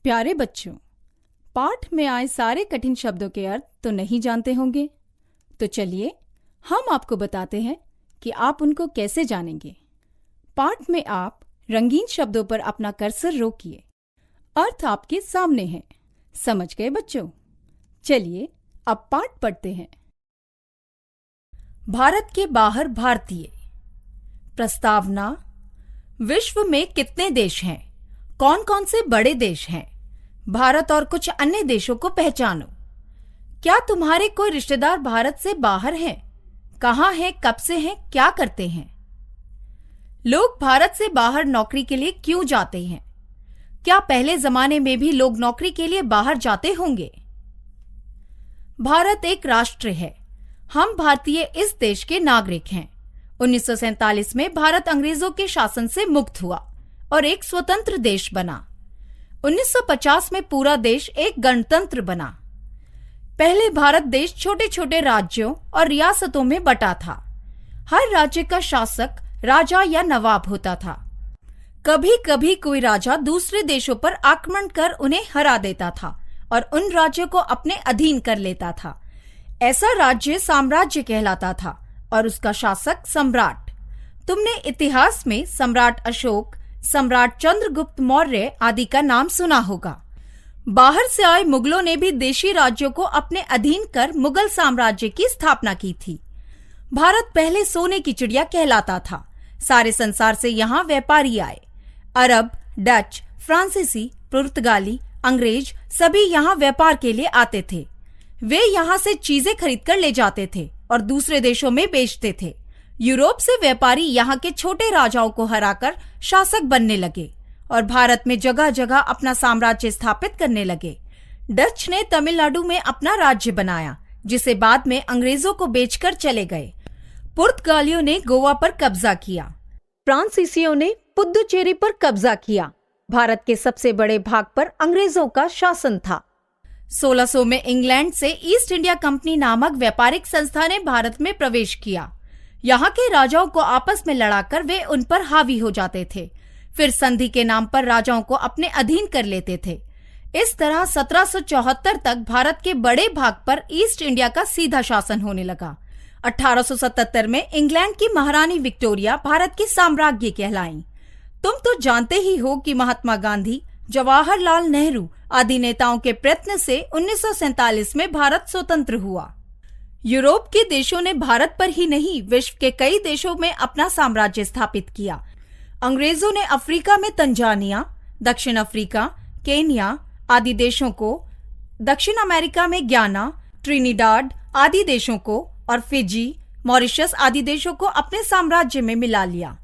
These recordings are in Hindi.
प्यारे बच्चों, पाठ में आए सारे कठिन शब्दों के अर्थ तो नहीं जानते होंगे, तो चलिए हम आपको बताते हैं कि आप उनको कैसे जानेंगे। पाठ में आप रंगीन शब्दों पर अपना कर्सर रोकिए। अर्थ आपके सामने है। समझ गए बच्चों? चलिए अब पाठ पढ़ते हैं। भारत के बाहर भारतीय। प्रस्तावना: विश्व में कितने देश हैं? कौन कौन से बड़े देश हैं? भारत और कुछ अन्य देशों को पहचानो। क्या तुम्हारे कोई रिश्तेदार भारत से बाहर हैं? कहाँ हैं, कब से हैं, क्या करते हैं? लोग भारत से बाहर नौकरी के लिए क्यों जाते हैं? क्या पहले जमाने में भी लोग नौकरी के लिए बाहर जाते होंगे? भारत एक राष्ट्र है। हम भारतीय इस देश के नागरिक हैं। 1947 में भारत अंग्रेजों के शासन से मुक्त हुआ और एक स्वतंत्र देश बना। 1950 में पूरा देश एक गणतंत्र बना। पहले भारत देश छोटे छोटे राज्यों और रियासतों में बटा था। हर राज्य का शासक राजा या नवाब होता था। कभी कभी कोई राजा दूसरे देशों पर आक्रमण कर उन्हें हरा देता था और उन राज्यों को अपने अधीन कर लेता था। ऐसा राज्य साम्राज्य कहलाता था और उसका शासक सम्राट। तुमने इतिहास में सम्राट अशोक, सम्राट चंद्रगुप्त मौर्य आदि का नाम सुना होगा। बाहर से आए मुगलों ने भी देशी राज्यों को अपने अधीन कर मुगल साम्राज्य की स्थापना की थी। भारत पहले सोने की चिड़िया कहलाता था। सारे संसार से यहाँ व्यापारी आए। अरब, डच, फ्रांसीसी, पुर्तगाली, अंग्रेज सभी यहाँ व्यापार के लिए आते थे। वे यहाँ से चीजें खरीद कर ले जाते थे और दूसरे देशों में बेचते थे। यूरोप से व्यापारी यहाँ के छोटे राजाओं को हराकर शासक बनने लगे और भारत में जगह जगह अपना साम्राज्य स्थापित करने लगे। डच ने तमिलनाडु में अपना राज्य बनाया, जिसे बाद में अंग्रेजों को बेचकर चले गए। पुर्तगालियों ने गोवा पर कब्जा किया। फ्रांसीसियों ने पुद्दुचेरी पर कब्जा किया। भारत के सबसे बड़े भाग पर अंग्रेजों का शासन था। 1600 में इंग्लैंड से ईस्ट इंडिया कंपनी नामक व्यापारिक संस्था ने भारत में प्रवेश किया। यहाँ के राजाओं को आपस में लड़ाकर वे उन पर हावी हो जाते थे। फिर संधि के नाम पर राजाओं को अपने अधीन कर लेते थे। इस तरह 1774 तक भारत के बड़े भाग पर ईस्ट इंडिया का सीधा शासन होने लगा। 1877 में इंग्लैंड की महारानी विक्टोरिया भारत की साम्राज्ञी कहलाईं। तुम तो जानते ही हो कि महात्मा गांधी, जवाहरलाल नेहरू आदि नेताओं के प्रयत्न से 1947 में भारत स्वतंत्र हुआ। यूरोप के देशों ने भारत पर ही नहीं, विश्व के कई देशों में अपना साम्राज्य स्थापित किया। अंग्रेजों ने अफ्रीका में तंजानिया, दक्षिण अफ्रीका, केन्या आदि देशों को, दक्षिण अमेरिका में ग्याना, ट्रिनिडाड आदि देशों को और फिजी, मॉरिशस आदि देशों को अपने साम्राज्य में मिला लिया।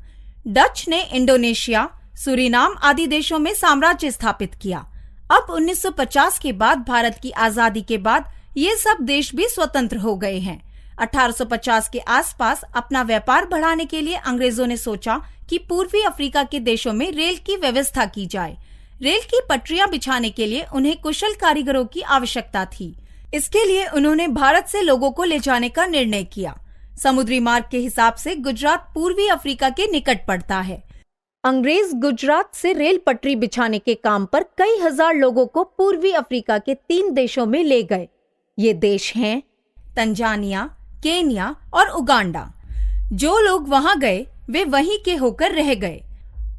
डच ने इंडोनेशिया, सूरीनाम आदि देशों में साम्राज्य स्थापित किया। अब 1950 के बाद भारत की आजादी के बाद ये सब देश भी स्वतंत्र हो गए हैं। 1850 के आसपास अपना व्यापार बढ़ाने के लिए अंग्रेजों ने सोचा कि पूर्वी अफ्रीका के देशों में रेल की व्यवस्था की जाए। रेल की पटरियां बिछाने के लिए उन्हें कुशल कारीगरों की आवश्यकता थी। इसके लिए उन्होंने भारत से लोगों को ले जाने का निर्णय किया। समुद्री मार्ग के हिसाब से गुजरात पूर्वी अफ्रीका के निकट पड़ता है। अंग्रेज गुजरात से रेल पटरी बिछाने के काम पर कई हजार लोगों को पूर्वी अफ्रीका के 3 देशों में ले गए। ये देश हैं तंजानिया, केन्या और उगांडा। जो लोग वहां गए वे वहीं के होकर रह गए।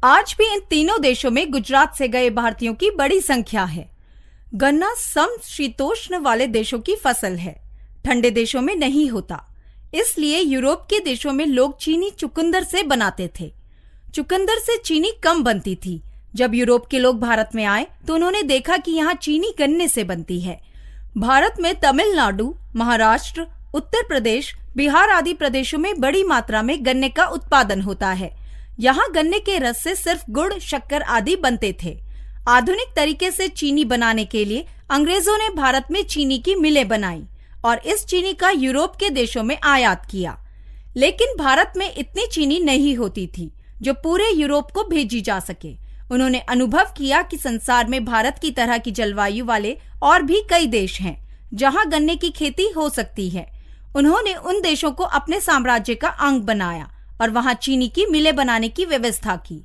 आज भी इन तीनों देशों में गुजरात से गए भारतीयों की बड़ी संख्या है। गन्ना समशीतोष्ण वाले देशों की फसल है, ठंडे देशों में नहीं होता। इसलिए यूरोप के देशों में लोग चीनी चुकंदर से बनाते थे। चुकंदर से चीनी कम बनती थी। जब यूरोप के लोग भारत में आए तो उन्होंने देखा कि यहाँ चीनी गन्ने से बनती है। भारत में तमिलनाडु, महाराष्ट्र, उत्तर प्रदेश, बिहार आदि प्रदेशों में बड़ी मात्रा में गन्ने का उत्पादन होता है। यहाँ गन्ने के रस से सिर्फ गुड़, शक्कर आदि बनते थे। आधुनिक तरीके से चीनी बनाने के लिए अंग्रेजों ने भारत में चीनी की मिलें बनाई और इस चीनी का यूरोप के देशों में आयात किया। लेकिन भारत में इतनी चीनी नहीं होती थी जो पूरे यूरोप को भेजी जा सके। उन्होंने अनुभव किया कि संसार में भारत की तरह की जलवायु वाले और भी कई देश हैं जहां गन्ने की खेती हो सकती है। उन्होंने उन देशों को अपने साम्राज्य का अंग बनाया और वहां चीनी की मिलें बनाने की व्यवस्था की।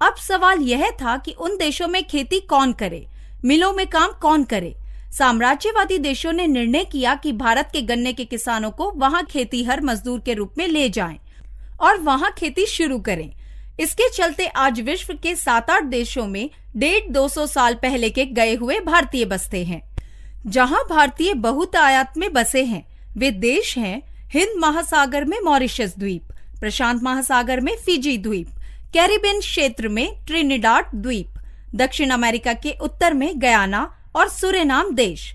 अब सवाल यह था कि उन देशों में खेती कौन करे मिलों में काम कौन करे? साम्राज्यवादी देशों ने निर्णय किया कि भारत के गन्ने के किसानों को वहां खेतीहर मजदूर के रूप में ले जाएं और वहां खेती शुरू करें। इसके चलते आज विश्व के 7-8 देशों में 150-200 साल पहले के गए हुए भारतीय बसते हैं। जहां भारतीय बहुतायत में बसे हैं वे देश हैं हिंद महासागर में मॉरिशस द्वीप, प्रशांत महासागर में फिजी द्वीप, कैरिबियन क्षेत्र में ट्रिनिडाड द्वीप, दक्षिण अमेरिका के उत्तर में गयाना और सुरेनाम देश।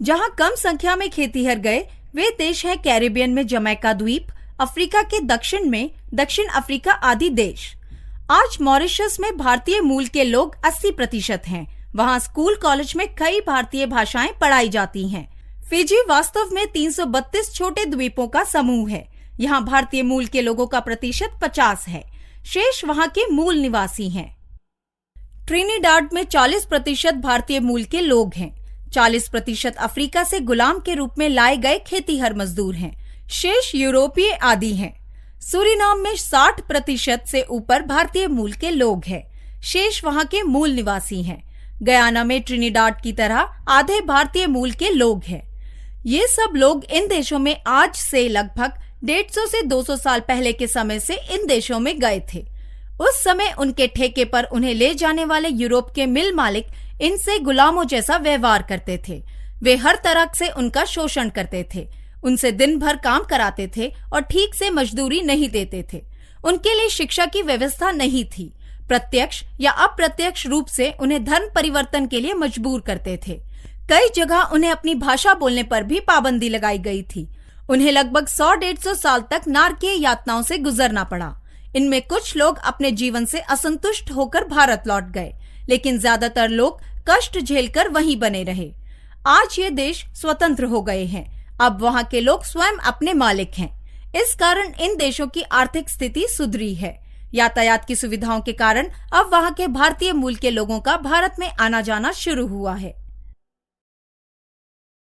जहां कम संख्या में खेतीहर गए वे देश हैं कैरिबियन में जमैका द्वीप, अफ्रीका के दक्षिण में दक्षिण अफ्रीका आदि देश। आज मॉरिशस में भारतीय मूल के लोग 80% हैं। वहां स्कूल कॉलेज में कई भारतीय भाषाएं पढ़ाई जाती हैं। फिजी वास्तव में 332 छोटे द्वीपों का समूह है। यहाँ भारतीय मूल के लोगों का प्रतिशत 50 है। शेष वहां के मूल निवासी हैं। ट्रिनिडाड में 40% भारतीय मूल के लोग हैं। 40% अफ्रीका से गुलाम के रूप में लाए गए खेतीहर मजदूर हैं। शेष यूरोपीय आदि हैं। सूरीनाम में 60% से ऊपर भारतीय मूल के लोग हैं। शेष वहां के मूल निवासी हैं। गयाना में ट्रिनिडाड की तरह आधे भारतीय मूल के लोग हैं। ये सब लोग इन देशों में आज से लगभग 150 से 200 साल पहले के समय से इन देशों में गए थे। उस समय उनके ठेके पर उन्हें ले जाने वाले यूरोप के मिल मालिक इनसे गुलामों जैसा व्यवहार करते थे। वे हर तरह से उनका शोषण करते थे, उनसे दिन भर काम कराते थे और ठीक से मजदूरी नहीं देते थे। उनके लिए शिक्षा की व्यवस्था नहीं थी। प्रत्यक्ष या अप्रत्यक्ष रूप से उन्हें धर्म परिवर्तन के लिए मजबूर करते थे। कई जगह उन्हें अपनी भाषा बोलने पर भी पाबंदी लगाई गई थी। उन्हें लगभग 100-150 साल तक नारकीय यातनाओं से गुजरना पड़ा। इनमें कुछ लोग अपने जीवन से असंतुष्ट होकर भारत लौट गए, लेकिन ज्यादातर लोग कष्ट झेलकर वहीं बने रहे। आज ये देश स्वतंत्र हो गए हैं। अब वहां के लोग स्वयं अपने मालिक हैं। इस कारण इन देशों की आर्थिक स्थिति सुधरी है। यातायात की सुविधाओं के कारण अब वहां के भारतीय मूल के लोगों का भारत में आना जाना शुरू हुआ है।